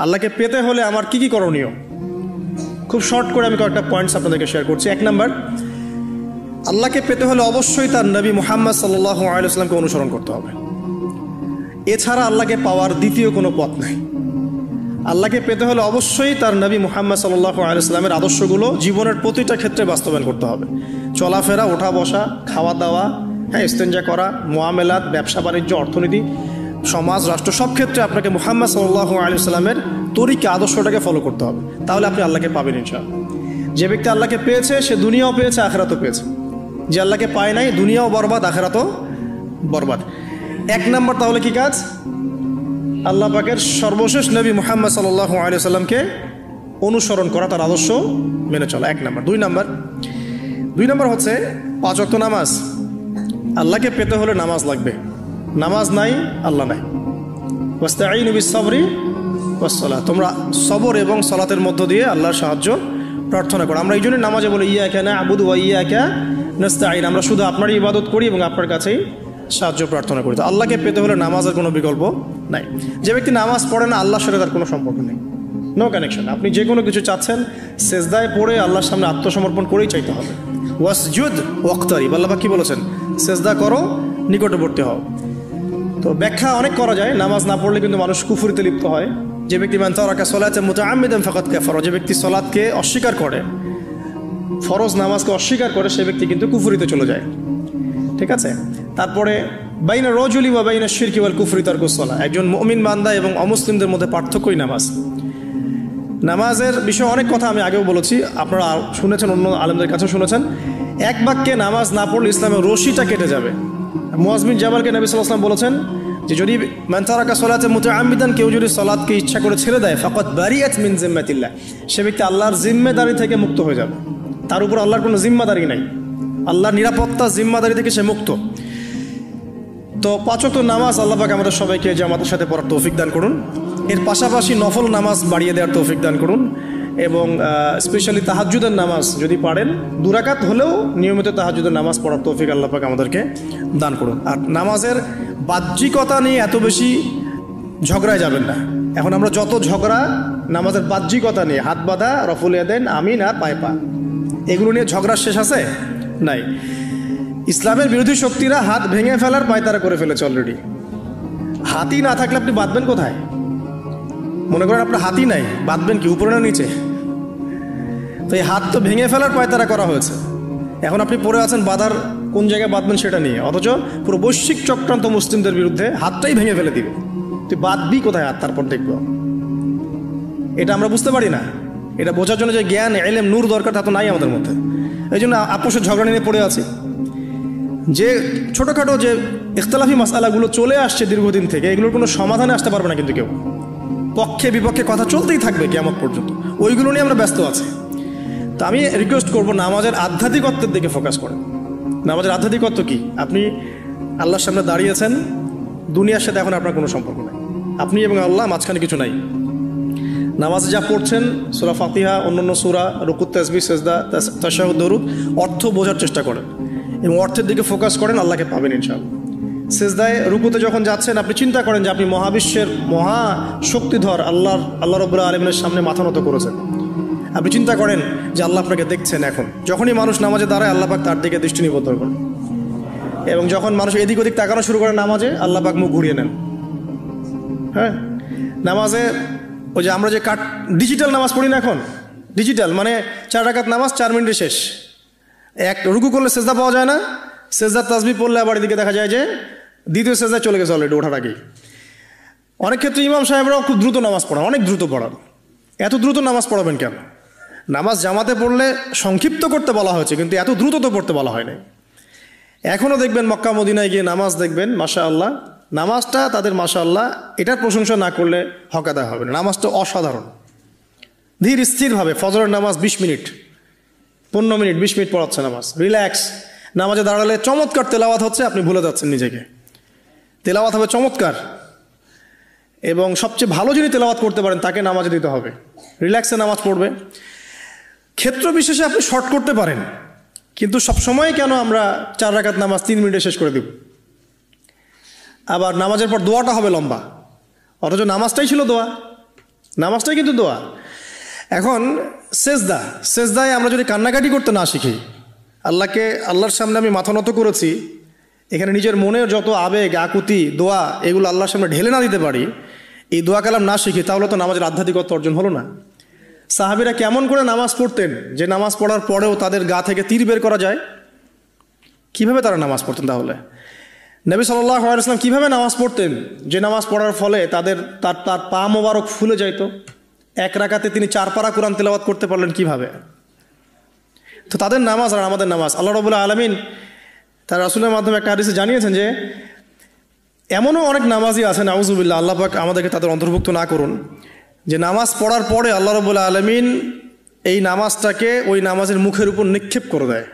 আল্লাহকে পেতে হলে আমার কি কি করণীয়, খুব শর্ট করে আমি কয়েকটা পয়েন্টস আপনাদেরকে শেয়ার করছি। 1 নাম্বার, আল্লাহকে পেতে হলে অবশ্যই তার নবী মুহাম্মদ সাল্লাল্লাহু আলাইহি ওয়াসাল্লামকে অনুসরণ করতে হবে। এছাড়া আল্লাহকে পাওয়ার দ্বিতীয় কোনো পথ নাই। আল্লাহকে পেতে হলে অবশ্যই তার নবী মুহাম্মদ সাল্লাল্লাহু আলাইহি ওয়াসাল্লামের আদর্শগুলো জীবনের প্রতিটা ক্ষেত্রে বাস্তবায়ন করতে হবে। চলাফেরা, ওঠা বসা, খাওয়া দাওয়া, ইস্তেঞ্জা করা, মুআমালাত, ব্যবসা বাণিজ্য, অর্থনীতি, সমাজ, রাষ্ট্র, সব ক্ষেত্রে আপনাকে মুহাম্মদ সাল্লাল্লাহু আলাইহি ওয়াসাল্লামের তরিকা, আদর্শটাকে ফলো করতে হবে। তাহলে আপনি আল্লাহকে পাবেন ইনশাআল্লাহ। যে ব্যক্তি আল্লাহকে পেয়েছে সে দুনিয়াও পেয়েছে, আখিরাতও পেয়েছে। যে আল্লাহকে পায় নাই, দুনিয়াও বরবাদ, আখিরাতও বরবাদ। 1 নাম্বার তাহলে কি কাজ? আল্লাহ পাকের সর্বশেষ নবী মুহাম্মদ সাল্লাল্লাহু আলাইহি ওয়াসাল্লামকে অনুসরণ করা, তার আদর্শ মেনে চলা, 1 নাম্বার। 2 নাম্বার হচ্ছে 5 ওয়াক্ত নামাজ। আল্লাহকে পেতে হলে নামাজ লাগবে। নামাজ নাই, আল্লাহ নাই। ওয়াস্তাঈনু বিস-সাবরি ওয়াস-সালাহ, তোমরা সবর এবং সালাতের মধ্য দিয়ে আল্লাহর সাহায্য প্রার্থনা করো। আমরা এই জন্য নামাজে বলি ইয়াকা না'বুদু ওয়া ইয়াকা নাস্তাঈন, আমরা শুধু আপনারই ইবাদত করি এবং আপনার কাছেই সাহায্য প্রার্থনা করি। তো আল্লাহকে পেতে হলে নামাজের কোনো বিকল্প নাই। যে ব্যক্তি নামাজ পড়ে না, আল্লাহর সাথে তার কোনো সম্পর্ক নেই, নো কানেকশন। আপনি যে কোনো কিছু চাচ্ছেন, সেজদায় পড়ে আল্লাহর সামনে আত্মসমর্পণ করেই চাইতে হবে। ওয়াসজুদ ওয়াক্তারিব, আল্লাহ পাক কি বলেছেন? সেজদা করো, নিকটবর্তী হও। তো ব্যাখ্যা অনেক করা যায়। নামাজ না পড়লে কিন্তু মানুষ কুফরিতে লিপ্ত হয়। যে ব্যক্তি মান তারাকা সালাতান মুতাআম্মিদান ফাকাদ কাফারা, যে ব্যক্তি সালাতকে অস্বীকার করে, ফরজ নামাজকে অস্বীকার করে, সে ব্যক্তি কিন্তু কুফরিতে চলে যায়। ঠিক আছে। তারপরে বাইনা রাজুলি ওয়া বাইনা শিরকি ওয়াল কুফরি তারকুস সালাহ, একজন মুমিন বান্দা এবং অমুসলিমদের মধ্যে পার্থক্যই নামাজ। নামাজের বিষয়ে অনেক কথা আমি আগেও বলেছি, আপনারা শুনেছেন, অন্য আলেমদের কাছেও শুনেছেন। এক বাক্যে নামাজ না পড়লে ইসলামের রশিটা কেটে যাবে। মুআয বিন জাবালকে নবী সাল্লাল্লাহু আলাইহি ওয়াসাল্লাম বলেছেন যে যদি মান তারাকা সালাতান মুতাআম্মিদান, কেউ যদি সালাতকে ইচ্ছা করে ছেড়ে দেয়, ফাকাদ বারিআত মিন জিম্মাতিল্লাহ, সে ব্যক্তি আল্লাহর জিম্মেদারি থেকে মুক্ত হয়ে যাবে। তার উপর আল্লাহর কোনো জিম্মাদারি নাই, আল্লাহর নিরাপত্তা, জিম্মাদারি থেকে সে মুক্ত। তো 5 ওয়াক্ত নামাজ আল্লাহ পাক আমাদের সবাইকে জামাতের সাথে পড়ার তৌফিক দান করুন। এর পাশাপাশি নফল নামাজ বাড়িয়ে দেওয়ার তৌফিক দান করুন, এবং স্পেশালি তাহাজ্জুদের নামাজ যদি পারেন 2 রাকাত হলেও নিয়মিত তাহাজ্জুদের নামাজ পড়ার তৌফিক আল্লাহ পাক আমাদেরকে দান করুন। আর নামাজের বাহ্যিকতা নিয়ে এত বেশি ঝগড়ায় যাবেন না। এখন আমরা যত ঝগড়া নামাজের বাহ্যিকতা নিয়ে, হাত বাঁধা, রফুল ইয়াদাইন, আমিন আর পায়ে পা, এগুলো নিয়ে ঝগড়ার শেষ আছে? নাই। ইসলামের বিরোধী শক্তিরা হাত ভেঙে ফেলার পায়তারা করে ফেলেছে অলরেডি। হাতই না থাকলে আপনি বাঁধবেন কোথায়? মনে করেন আপনার হাতই নাই, বাঁধবেন কি উপরে না নিচে? তো এই হাত তো ভেঙে ফেলার পায়তারা করা হয়েছে। এখন আপনি পড়ে আছেন বাঁধার কোন জায়গায় বাঁধবেন সেটা নিয়ে, অথচ পুরো বৈশ্বিক চক্রান্ত মুসলিমদের বিরুদ্ধে হাতটাই ভেঙে ফেলে দিবে। তুই বাঁধবি কোথায় হাত? তারপর দেখব। এটা আমরা বুঝতে পারি না। এটা বোঝার জন্য যে জ্ঞান, ইলম, নূর দরকার, তা তো নাই আমাদের মধ্যে। এই জন্য আপোষের ঝগড়া নিয়ে পড়ে আছি। যে ছোটোখাটো যে ইখতিলাফি মাসআলাগুলো চলে আসছে দীর্ঘদিন থেকে, এগুলোর কোনো সমাধানে আসতে পারবে না কিন্তু কেউ। পক্ষে বিপক্ষে কথা চলতেই থাকবে কিয়ামত পর্যন্ত, ওইগুলো নিয়ে আমরা ব্যস্ত আছি। তো আমি রিকোয়েস্ট করবো নামাজের আধ্যাত্মিকত্বের দিকে ফোকাস করেন। নামাজের আধ্যাত্মিকত্ব কি? আপনি আল্লাহর সামনে দাঁড়িয়েছেন, দুনিয়ার সাথে এখন আপনার কোনো সম্পর্ক নেই, আপনি এবং আল্লাহ, মাঝখানে কিছু নাই। নামাজে যা পড়ছেন, সূরা ফাতিহা, অন্যান্য সূরা, রুকু, তাসবিহ, সিজদা, তাশাহুদ, দরুদ, অর্থ বোঝার চেষ্টা করেন এবং অর্থের দিকে ফোকাস করেন, আল্লাহকে পাবেন ইনশাআল্লাহ। সিজদায়, রুকুতে যখন যাচ্ছেন, আপনি চিন্তা করেন যে আপনি মহাবিশ্বের মহা শক্তিধর আল্লাহ রাব্বুল আলামিনের সামনে মাথা নত করেছেন। আপনি চিন্তা করেন যে আল্লাহ আপনাকে দেখছেন। এখন যখনই মানুষ নামাজে দাঁড়ায়, আল্লাহ পাক তার দিকে দৃষ্টি নিবদ্ধ করেন, এবং যখন মানুষ এদিক ওদিক তাকানো শুরু করে নামাজে, আল্লাহ পাক মুখ ঘুরিয়ে নেন। হ্যাঁ, নামাজে ওই যে আমরা যে ডিজিটাল নামাজ পড়ি না, এখন ডিজিটাল মানে 4 রাকাত নামাজ 4 মিনিটে শেষ। এক রুকু করলে সেজদা পাওয়া যায় না, সেজদার তাসবিহ পড়লে আবার এদিকে দেখা যায় যে দ্বিতীয় সেজদায় চলে গেছে অলরেডি ওঠার আগেই। অনেক ক্ষেত্রে ইমাম সাহেবরাও খুব দ্রুত নামাজ পড়ান, অনেক দ্রুত পড়ান। এত দ্রুত নামাজ পড়াবেন কেন? নামাজ জামাতে পড়লে সংক্ষিপ্ত করতে বলা হয়েছে, কিন্তু এত দ্রুত তো পড়তে বলা হয় নাই। এখনও দেখবেন মক্কা মদিনায় গিয়ে নামাজ দেখবেন, মাশাআল্লাহ, নামাজটা তাদের মাশাআল্লাহ, এটার প্রশংসা না করলে হক আদায় হবে না। নামাজটা অসাধারণ, ধীর স্থিরভাবে ফজরের নামাজ 20 মিনিট, 15 মিনিট, 20 মিনিট পড়াচ্ছে নামাজ, রিল্যাক্স। নামাজে দাঁড়ালে চমৎকার তেলাওয়াত হচ্ছে, আপনি ভুলে যাচ্ছেন নিজেকে। তেলাওয়াত হবে চমৎকার, এবং সবচেয়ে ভালো যিনি তেলাওয়াত করতে পারেন তাকে নামাজে দিতে হবে। রিল্যাক্সে নামাজ পড়বে। ক্ষেত্র বিশেষে আপনি শর্ট করতে পারেন, কিন্তু সবসময় কেন আমরা 4 রাকাত নামাজ 3 মিনিটে শেষ করে দেব? আবার নামাজের পর দোয়াটা হবে লম্বা, অথচ নামাজটাই ছিল দোয়া। নামাজটাই কিন্তু দোয়া। এখন সেজদায় আমরা যদি কান্নাকাটি করতে না শিখি, আল্লাহর সামনে আমি মাথা নত করেছি, এখানে নিজের মনের যত আবেগ আকুতি দোয়া এগুলো আল্লাহর সামনে ঢেলে না দিতে পারি, এই দোয়া কালাম না শিখি, তাহলে তো নামাজের আধ্যাত্মিকত্ব অর্জন হলো না। সাহাবীরা কেমন করে নামাজ পড়তেন যে নামাজ পড়ার পরেও তাদের গা থেকে তীর বের করা যায়? কিভাবে তারা নামাজ পড়তেন? তাহলে নবী সাল্লাল্লাহু আলাইহি ওয়াসাল্লাম কিভাবে নামাজ পড়তেন যে নামাজ পড়ার ফলে তার পা মোবারক ফুলে যাইত? এক রাকাতে তিনি 4 পারা কোরআন তেলাওয়াত করতে পারলেন কিভাবে? তো তাদের নামাজ আর আমাদের নামাজ, আল্লাহ রাব্বুল আলামিন তার রাসূলের মাধ্যমে একটা হাদিসে জানিয়েছেন যে এমনও অনেক নামাজি আছে, নাউযুবিল্লাহ, আল্লাহ পাক আমাদেরকে তাদের অন্তর্ভুক্ত না করুন, যে নামাজ পড়ার পরে আল্লাহ রাব্বুল আলামিন এই নামাজটাকে ওই নামাজের মুখের উপর নিক্ষেপ করে দেয়,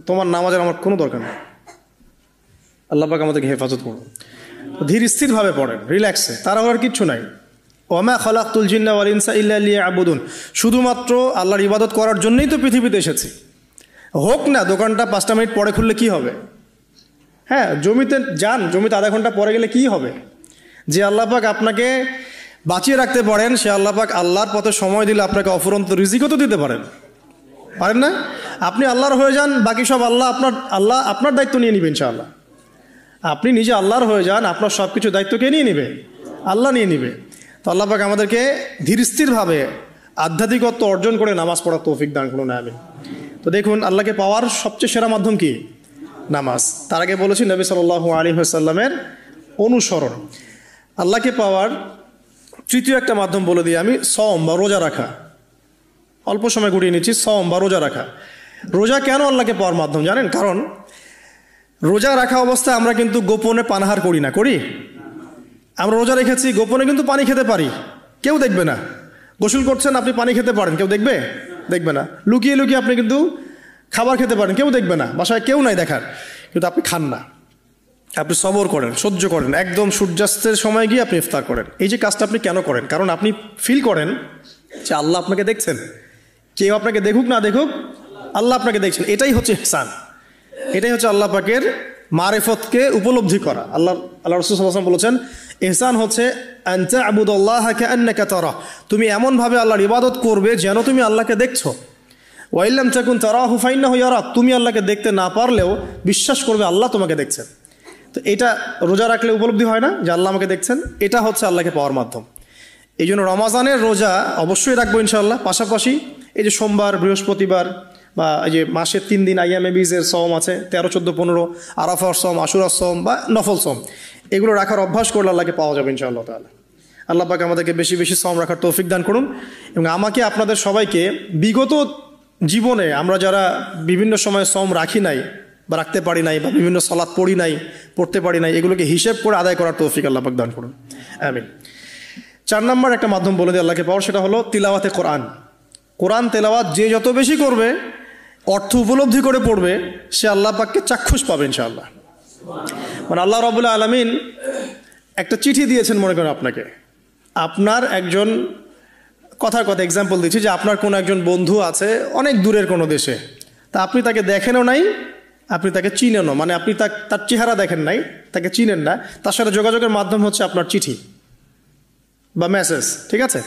তোমার নামাজের আমার কোনো দরকার নেই। আল্লাহ পাক আমাদেরকে হেফাজত করুন। ধীর স্থিরভাবে পড়েন, রিল্যাক্সে, তারা আর কিচ্ছু নাই। ওমা খালাকতুল জিন্না ওয়াল ইনসা ইল্লা লিয়াবুদুন, শুধুমাত্র আল্লাহর ইবাদত করার জন্যই তো পৃথিবীতে এসেছি। হোক না দোকানটা 5টা মিনিট পরে খুললে কি হবে? হ্যাঁ, জমিতে যান, জমিতে আধা ঘন্টা পরে গেলে কি হবে? যে আল্লাহ পাক আপনাকে বাঁচিয়ে রাখতে পারেন, সে আল্লাহ পাক আল্লাহর পথে সময় দিলে আপনাকে অফুরন্ত রিজিকও তো দিতে পারেন না? আপনি আল্লাহর হয়ে যান, বাকি সব আল্লাহ আপনার দায়িত্ব নিয়ে নেবেন ইনশাআল্লাহ। আপনি নিজে আল্লাহর হয়ে যান, আপনার সব কিছু দায়িত্ব কে নিয়ে নেবে? আল্লাহ নিয়ে নেবে। তো আল্লাহ পাক আমাদেরকে ধীর স্থিরভাবে আধ্যাত্মিকত্ব অর্জন করে নামাজ পড়ার তৌফিক দান করুন, আমিন। তো দেখুন, আল্লাহকে পাওয়ার সবচেয়ে সেরা মাধ্যম কি? নামাজ। তার আগে বলেছি নবী সাল্লাল্লাহু আলাইহি ওয়াসাল্লামের অনুসরণ। আল্লাহকে পাওয়ার তৃতীয় একটা মাধ্যম বলে দিই আমি, সওম বা রোজা রাখা। অল্প সময় গুটিয়ে নিচ্ছি, সওম বা রোজা রাখা। রোজা কেন আল্লাহকে পাওয়ার মাধ্যম জানেন? কারণ রোজা রাখা অবস্থায় আমরা কিন্তু গোপনে পানাহার করি না, করি? আমরা রোজা রেখেছি, গোপনে কিন্তু পানি খেতে পারি, কেউ দেখবে না। গোসল করছেন, আপনি পানি খেতে পারেন, কেউ দেখবে না। লুকিয়ে লুকিয়ে আপনি কিন্তু খাবার খেতে পারেন, কেউ দেখবে না, বাসায় কেউ নাই দেখার, কিন্তু আপনি খান না। আপনি সবর করেন, সহ্য করেন, একদম সূর্যাস্তের সময় গিয়ে আপনি ইফতার করেন। এই যে কাজটা আপনি কেন করেন? কারণ আপনি ফিল করেন যে আল্লাহ আপনাকে দেখছেন। কেউ আপনাকে দেখুক না দেখুক, আল্লাহ আপনাকে দেখছেন। এটাই হচ্ছে ইহসান, এটাই হচ্ছে আল্লাহ পাকের মারিফতকে উপলব্ধি করা। আল্লাহ রাসূল সাল্লাল্লাহু আলাইহি ওয়াসাল্লাম বলেছেন, ইহসান হচ্ছে আন তা'বুদাল্লাহা কাআন্নাকা তারাহ, তুমি এমনভাবে আল্লাহর ইবাদত করবে যেন তুমি আল্লাহকে দেখছো। ওয়া ইল্লাম তাকুন তারাহু ফাইন্নাহু ইয়ারাক, তুমি আল্লাহকে দেখতে না পারলেও বিশ্বাস করবে আল্লাহ তোমাকে দেখছেন। তো এটা রোজা রাখলে উপলব্ধি হয় না যে আল্লাহ আমাকে দেখছেন? এটা হচ্ছে আল্লাহকে পাওয়ার মাধ্যম। এই জন্য রমাজানের রোজা অবশ্যই রাখবো ইনশাআল্লাহ। পাশাপাশি এই যে সোমবার, বৃহস্পতিবার বা এই যে মাসের 3 দিন আইয়ামে বীজের সওম আছে, 13, 14, 15, আরাফার সওম, আশুরার সওম বা নফল সওম, এগুলো রাখার অভ্যাস করলে আল্লাহকে পাওয়া যাবে ইনশাআল্লাহ তাআলা। আল্লাহ পাক আমাদেরকে বেশি বেশি সওম রাখার তৌফিক দান করুন। এবং আমাকে, আপনাদের সবাইকে বিগত জীবনে আমরা যারা বিভিন্ন সময় সওম রাখি নাই বা রাখতে পারি নাই, বা বিভিন্ন সালাত পড়ি নাই, পড়তে পারি নাই, এগুলোকে হিসেব করে আদায় করার তৌফিক আল্লাহ পাক দান করুন, আমিন। 4 নম্বর একটা মাধ্যম বলে দিই আল্লাহকে পাওয়ার, সেটা হলো তিলাওয়াতে কোরআন। কোরআন তেলাওয়াত যে যত বেশি করবে, অর্থ উপলব্ধি করে পড়বে, সে আল্লাহ পাককে চাক্ষুষ পাবে ইনশাআল্লাহ। মানে আল্লাহ রাব্বুল আলামিন একটা চিঠি দিয়েছেন, মনে করেন আপনাকে, আপনার একজন, কথার কথা এক্সাম্পল দিচ্ছি, যে আপনার কোনো একজন বন্ধু আছে অনেক দূরের কোনো দেশে, তা আপনি তাকে দেখেনও নাই, আপনি তাকে চিনেনও, মানে আপনি তার চেহারা দেখেন নাই, তাকে চিনেন না, তার সাথে যোগাযোগের মাধ্যম হচ্ছে আপনার চিঠি বা মেসেজ, ঠিক আছে?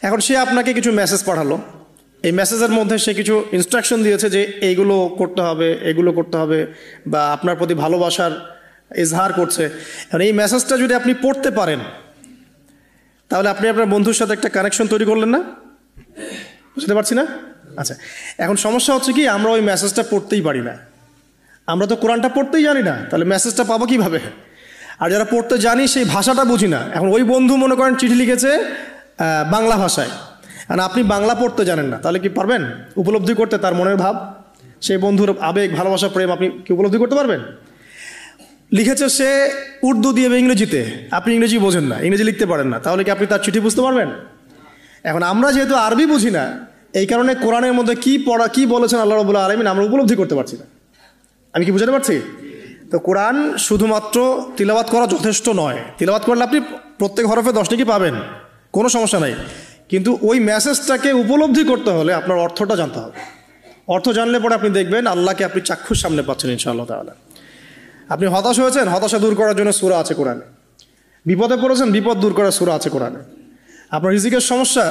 এখন সে আপনাকে কিছু মেসেজ পাঠালো, এই মেসেজের মধ্যে সে কিছু ইনস্ট্রাকশন দিয়েছে যে এইগুলো করতে হবে, এগুলো করতে হবে, বা আপনার প্রতি ভালোবাসার ইজহার করছে। এখন এই মেসেজটা যদি আপনি পড়তে পারেন, তাহলে আপনি আপনার বন্ধুর সাথে একটা কানেকশন তৈরি করলেন না? বুঝতে পারছি না? আচ্ছা, এখন সমস্যা হচ্ছে কি, আমরা ওই মেসেজটা পড়তেই পারি না। আমরা তো কোরআনটা পড়তেই জানি না, তাহলে মেসেজটা পাবো কীভাবে? আর যারা পড়তে জানি সেই ভাষাটা বুঝি না। এখন ওই বন্ধু মনে করেন চিঠি লিখেছে বাংলা ভাষায়, আর আপনি বাংলা পড়তে জানেন না, তাহলে কি পারবেন উপলব্ধি করতে তার মনের ভাব, সেই বন্ধুর আবেগ, ভালোবাসা, প্রেম আপনি কি উপলব্ধি করতে পারবেন? লিখেছে সে উর্দু দিয়ে বা ইংরেজিতে, আপনি ইংরেজি বোঝেন না, ইংরেজি লিখতে পারেন না, তাহলে কি আপনি তার চিঠি বুঝতে পারবেন? এখন আমরা যেহেতু আরবি বুঝি না, এই কারণে কোরআনের মধ্যে কি বলেছেন আল্লাহ রাব্বুল আলামিন আমরা উপলব্ধি করতে পারছি না। আমি কি বুঝাতে পারছি? তো কোরআন শুধুমাত্র তিলাওয়াত করা যথেষ্ট নয়। তিলাওয়াত করলে আপনি প্রত্যেক হরফে 10 নেকি পাবেন, কোনো সমস্যা নাই, কিন্তু ওই মেসেজটাকে উপলব্ধি করতে হলে আপনার অর্থটা জানতে হবে। অর্থ জানলে পরে আপনি দেখবেন আল্লাহকে আপনি চাক্ষুষ সামনে পাচ্ছেন ইনশাআল্লাহ তাআলা। আপনি হতাশ হয়েছেন, হতাশা দূর করার জন্য সূরা আছে কোরআনে। বিপদে পড়েছেন, বিপদ দূর করার সূরা আছে কোরআনে। আপনার রিজিকের সমস্যা,